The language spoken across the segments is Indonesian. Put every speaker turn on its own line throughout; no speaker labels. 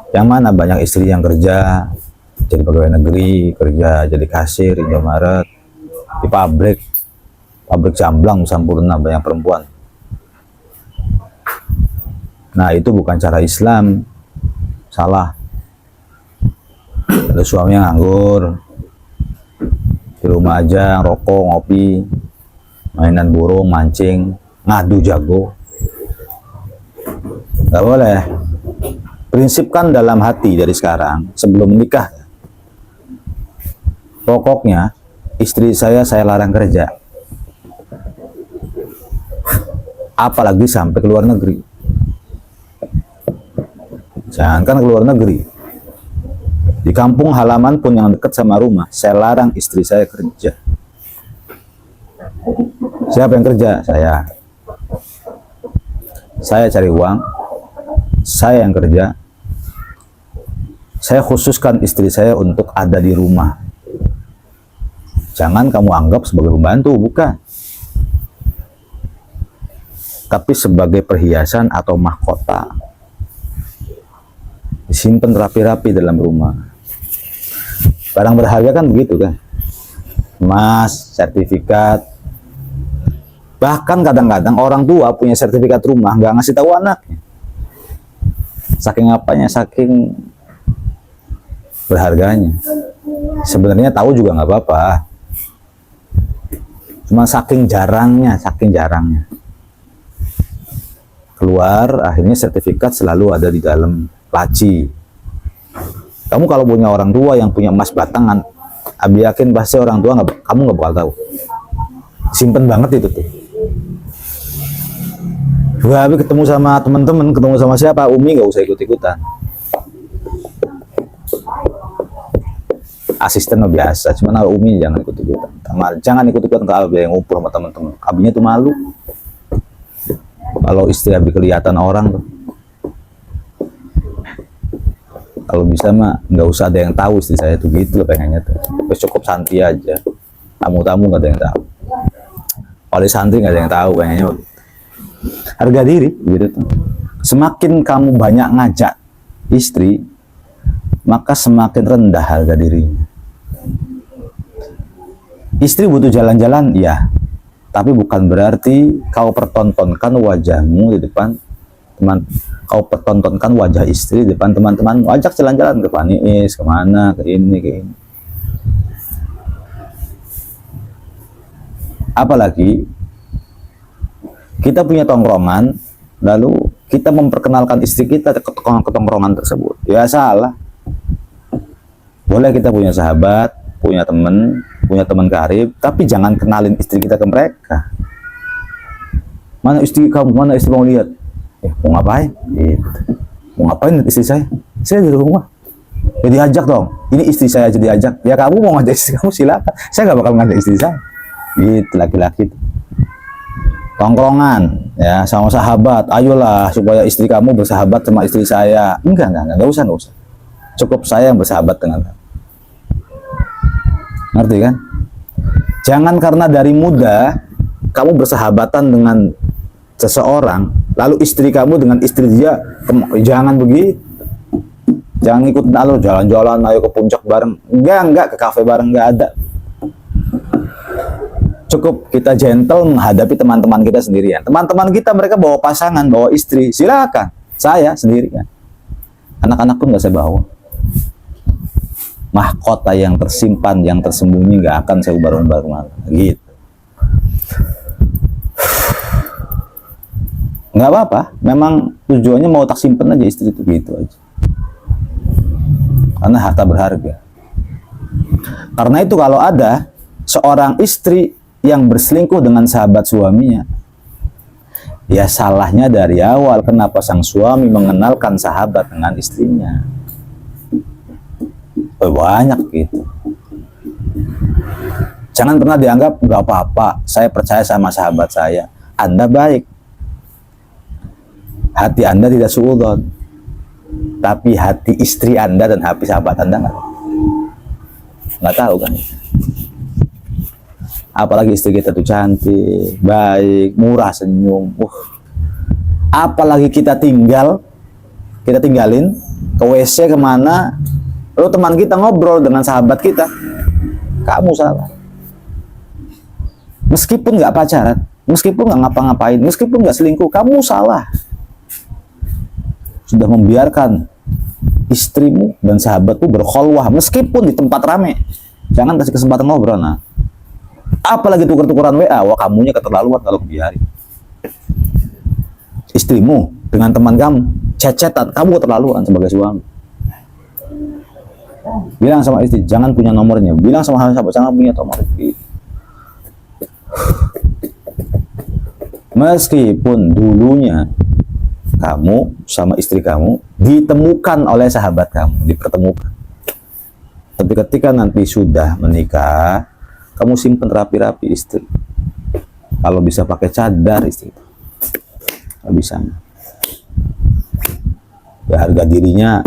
Yang mana banyak istri yang kerja jadi pegawai negeri, kerja jadi kasir Indomaret, di pabrik jamblang Sampurna, banyak perempuan. Nah itu bukan cara Islam, salah. Ada suami yang nganggur di rumah aja, rokok, ngopi, mainan burung, mancing, ngadu jago, nggak boleh. Prinsipkan dalam hati dari sekarang sebelum menikah, pokoknya istri saya larang kerja, apalagi sampai ke luar negeri. Jangankan ke luar negeri, di kampung halaman pun yang dekat sama rumah, saya larang istri saya kerja. Siapa yang kerja? Saya cari uang, saya yang kerja. Saya khususkan istri saya untuk ada di rumah. Jangan kamu anggap sebagai pembantu, bukan. Tapi sebagai perhiasan atau mahkota. Disimpan rapi-rapi dalam rumah. Barang berharga kan begitu kan. Emas, sertifikat. Bahkan kadang-kadang orang tua punya sertifikat rumah nggak ngasih tahu anaknya. Saking apanya, saking berharganya. Sebenarnya tahu juga nggak apa-apa. Cuma saking jarangnya. Keluar, akhirnya sertifikat selalu ada di dalam laci. Kamu kalau punya orang tua yang punya emas batangan, Abi yakin pasti orang tua kamu nggak bakal tahu. Simpen banget itu tuh. Wah, Abi ketemu sama teman-teman, ketemu sama siapa, Umi nggak usah ikut-ikutan. Asisten mah biasa, cuman kalau Umi jangan ikut-ikutan. Jangan ikut-ikutan ke Abi yang ngumpul sama teman-teman. Abinya tuh malu. Kalau istri Abi kelihatan orang tuh. Kalau bisa mah nggak usah ada yang tahu istri saya tuh gitu pengennya tuh. Terus cukup santri aja. Tamu-tamu nggak ada yang tahu. Oleh santri nggak ada yang tahu pengennya. Harga diri gitu tuh. Semakin kamu banyak ngajak istri, maka semakin rendah harga dirinya. Istri butuh jalan-jalan, ya. Tapi bukan berarti kau pertontonkan wajahmu di depan kau pertontonkan wajah istri di depan teman-temanmu. Ajak jalan-jalan ke Paniis, kemana, ke ini. Apalagi kita punya tongkrongan, lalu kita memperkenalkan istri kita ke tongkrongan tersebut. Ya salah. Boleh kita punya sahabat, punya teman karib, tapi jangan kenalin istri kita ke mereka. Mana istri kamu, mana istri mau lihat? Mau ngapain? Gitu. Mau ngapain istri saya? Saya di rumah. Ya diajak dong. Ini istri saya aja diajak. Ya kamu mau ngajak istri kamu silakan. Saya nggak bakal ngajak istri saya. Gitu laki-laki. Tongkrongan ya sama sahabat. Ayolah supaya istri kamu bersahabat sama istri saya. Enggak usah. Cukup saya yang bersahabat dengan kamu. Ngerti kan? Jangan karena dari muda kamu bersahabatan dengan seseorang, lalu istri kamu dengan istri dia, jangan begitu. Jangan ikut alur jalan-jalan, ayo ke puncak bareng. Enggak ke kafe bareng, enggak ada. Cukup kita gentle menghadapi teman-teman kita sendirian. Teman-teman kita mereka bawa pasangan, bawa istri, silakan. Saya sendirian. Anak-anak pun nggak saya bawa. Mahkota yang tersimpan, yang tersembunyi nggak akan saya umbar-umbar kemana. Gitu. Nggak apa-apa, memang tujuannya mau tak simpen aja istri itu gitu aja. Karena harta berharga. Karena itu kalau ada seorang istri yang berselingkuh dengan sahabat suaminya, ya salahnya dari awal kenapa sang suami mengenalkan sahabat dengan istrinya. Banyak gitu. Jangan pernah dianggap nggak apa-apa, saya percaya sama sahabat saya. Anda baik, hati Anda tidak suudzon, tapi hati istri Anda dan hati sahabat Anda nggak tahu kan. Apalagi istri kita tuh cantik, baik, murah senyum. Apalagi kita tinggalin ke WC kemana, lalu teman kita ngobrol dengan sahabat kita, kamu salah. Meskipun nggak pacaran, meskipun nggak ngapa-ngapain, meskipun nggak selingkuh, kamu salah. Sudah membiarkan istrimu dan sahabatmu berkholwah meskipun di tempat rame. Jangan kasih kesempatan ngobrol. Nah, apalagi tuker-tukeran WA, wah kamunya keterlaluan kalau biarin. Istrimu dengan teman kamu chat-chatan, kamu keterlaluan sebagai suami. Bilang sama istri, jangan punya nomornya. Bilang sama sahabat, jangan punya nomor. Meskipun dulunya kamu sama istri kamu ditemukan oleh sahabat kamu, dipertemukan. Tapi ketika nanti sudah menikah, kamu simpen rapi-rapi istri. Kalau bisa pakai cadar istri. Nggak bisa. Ya, harga dirinya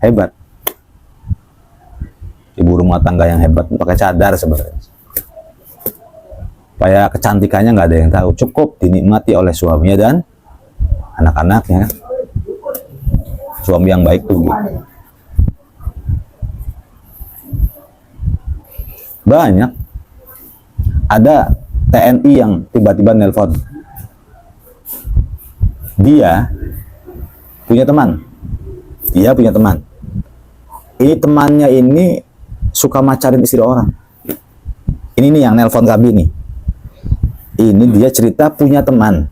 hebat. Ibu rumah tangga yang hebat pakai cadar sebenarnya. Supaya kecantikannya nggak ada yang tahu. Cukup dinikmati oleh suaminya dan anak-anaknya. Suami yang baik tuh gitu. Banyak. Ada TNI yang tiba-tiba nelpon. Dia punya teman. Dia punya teman. Ini temannya ini suka macarin istri orang. Ini nih yang nelpon kami nih. Ini dia cerita punya teman.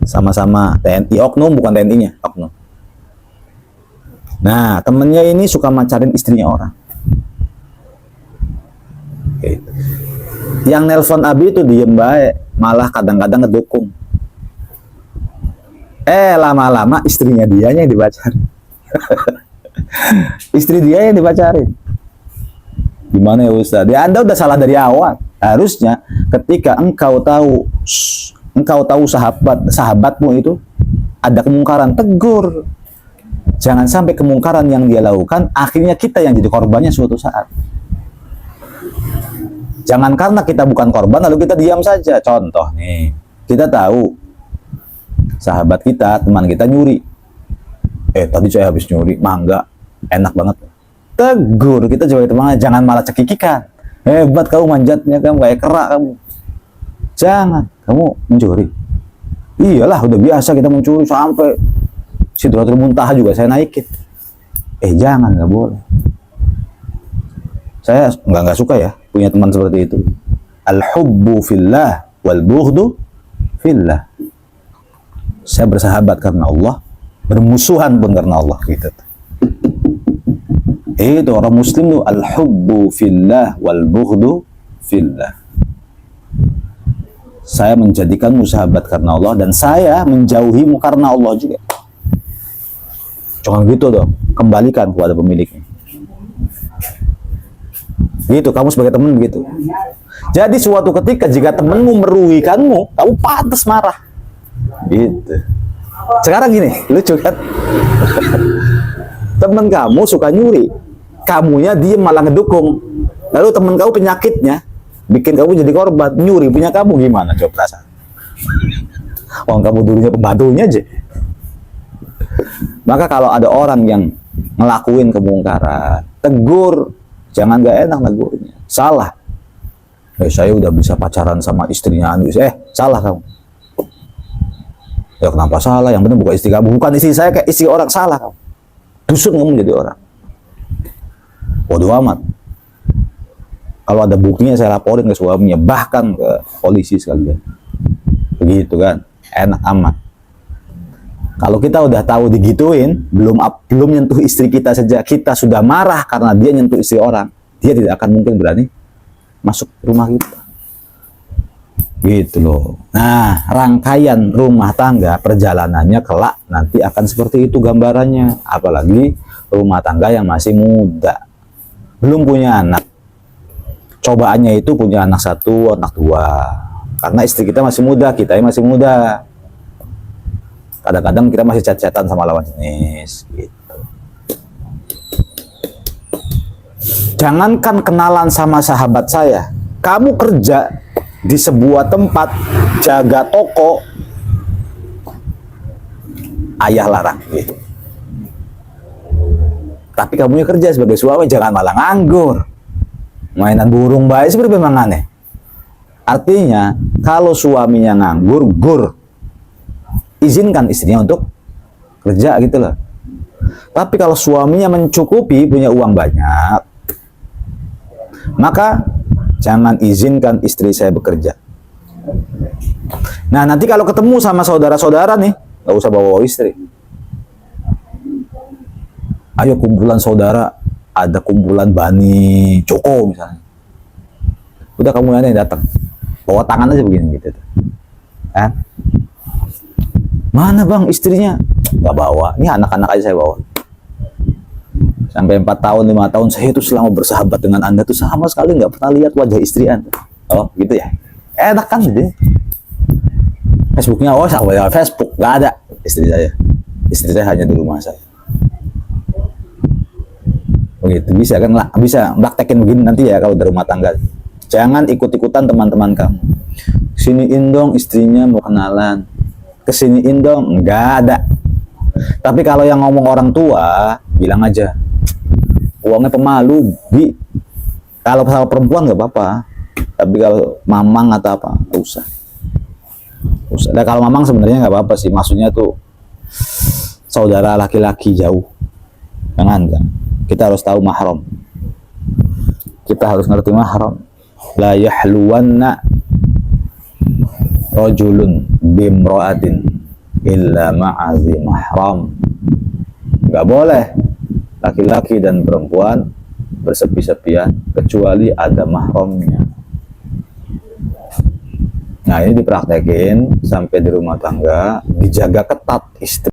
Sama-sama TNI, oknum bukan TNI-nya, oknum. Nah, temennya ini suka macarin istrinya orang. Oke. Yang nelpon Abi itu diem baik, malah kadang-kadang ngedukung. Lama-lama istrinya dianya yang dipacarin. Istri dia yang dipacarin. Gimana ya Ustaz? Ya Anda udah salah dari awal. Harusnya ketika engkau tahu sahabatmu itu ada kemungkaran, tegur. Jangan sampai kemungkaran yang dia lakukan akhirnya kita yang jadi korbannya suatu saat. Jangan karena kita bukan korban lalu kita diam saja. Contoh nih, kita tahu sahabat kita, teman kita nyuri. Tadi saya habis nyuri mangga, enak banget. Tegur, kita sebagai teman, jangan malah cekikikan. Hebat kamu manjatnya, kamu kayak kerak kamu. Jangan, kamu mencuri. Iyalah, udah biasa kita mencuri sampai Sidratul Muntaha juga saya naikin. Jangan, nggak boleh. Saya nggak suka ya punya teman seperti itu. Al-hubbu fillah wal bughdu fillah. Saya bersahabat karena Allah, bermusuhan pun karena Allah gitu. Itu orang muslim tuh al-hubbu fillah wal bughdu fillah. Saya menjadikanmu sahabat karena Allah dan saya menjauhimu karena Allah juga. Jangan gitu dong, kembalikan kepada pemiliknya. Gitu, kamu sebagai teman begitu. Jadi suatu ketika jika temanmu merugikanmu, kamu pantas marah. Gitu. Sekarang gini, lucu kan? Teman kamu suka nyuri, kamunya dia malah ngedukung. Lalu teman kamu penyakitnya bikin kamu jadi korban, nyuri punya kamu gimana coba perasaan? Wong kamu dulunya pembantunya aja. Maka kalau ada orang yang ngelakuin kemungkaran, tegur, jangan gak enak negurnya. Salah. Saya udah bisa pacaran sama istrinya Anu. Salah kamu. Ya kenapa salah? Yang benar bukan istri kamu, bukan istri saya, kayak istri orang, salah kamu. Dusun kamu jadi orang. Bodoh amat. Kalau ada buktinya saya laporin ke suaminya, bahkan ke polisi sekalian. Begitu kan, enak amat. Kalau kita udah tahu digituin, belum nyentuh istri kita saja, kita sudah marah karena dia nyentuh istri orang, dia tidak akan mungkin berani masuk rumah kita. Gitu loh. Nah, rangkaian rumah tangga, perjalanannya kelak nanti akan seperti itu gambarannya. Apalagi rumah tangga yang masih muda, belum punya anak. Cobaannya itu punya anak 1, anak 2. Karena istri kita masih muda, kita masih muda. Kadang-kadang kita masih chat-chatan sama lawan jenis. Gitu. Jangankan kenalan sama sahabat saya, kamu kerja di sebuah tempat, jaga toko, ayah larang. Gitu. Tapi kamu yang kerja sebagai suami, jangan malah nganggur. Mainan burung baik seperti memang aneh. Artinya, kalau suaminya nganggur, izinkan istrinya untuk kerja gitu loh. Tapi kalau suaminya mencukupi, punya uang banyak, maka jangan izinkan istri saya bekerja. Nah, nanti kalau ketemu sama saudara-saudara nih, nggak usah bawa istri. Ayo kumpulan saudara, ada kumpulan Bani Joko misalnya. Udah kamu yang datang, bawa tangan aja begini gitu. Mana bang istrinya? Nggak bawa. Ini anak-anak aja saya bawa. Sampai 4 tahun, 5 tahun saya itu selama bersahabat dengan Anda tuh sama sekali nggak pernah lihat wajah istri Anda. Oh gitu ya? Enak kan gitu. Facebooknya, oh saya Facebook, nggak ada istri saya. Istri saya hanya di rumah saya. Begitu, bisa kan lah, bisa praktekin begini nanti ya kalau di rumah tangga. Jangan ikut-ikutan teman-teman kamu. Siniin dong istrinya mau kenalan. Kesiniin dong, nggak ada. Tapi kalau yang ngomong orang tua, bilang aja, uangnya pemalu, Bi. Kalau sama perempuan nggak apa-apa. Tapi kalau mamang atau apa, nggak usah. Nah, kalau mamang sebenarnya nggak apa-apa sih. Maksudnya tuh saudara laki-laki jauh. Jangan. Kita harus tahu mahram. Kita harus ngerti mahram. La yahluwanna rajulun bimra'atin illa ma'azi mahram. Nggak boleh laki-laki dan perempuan bersepi-sepian kecuali ada mahramnya. Nah, ini dipraktekin sampai di rumah tangga, dijaga ketat istri.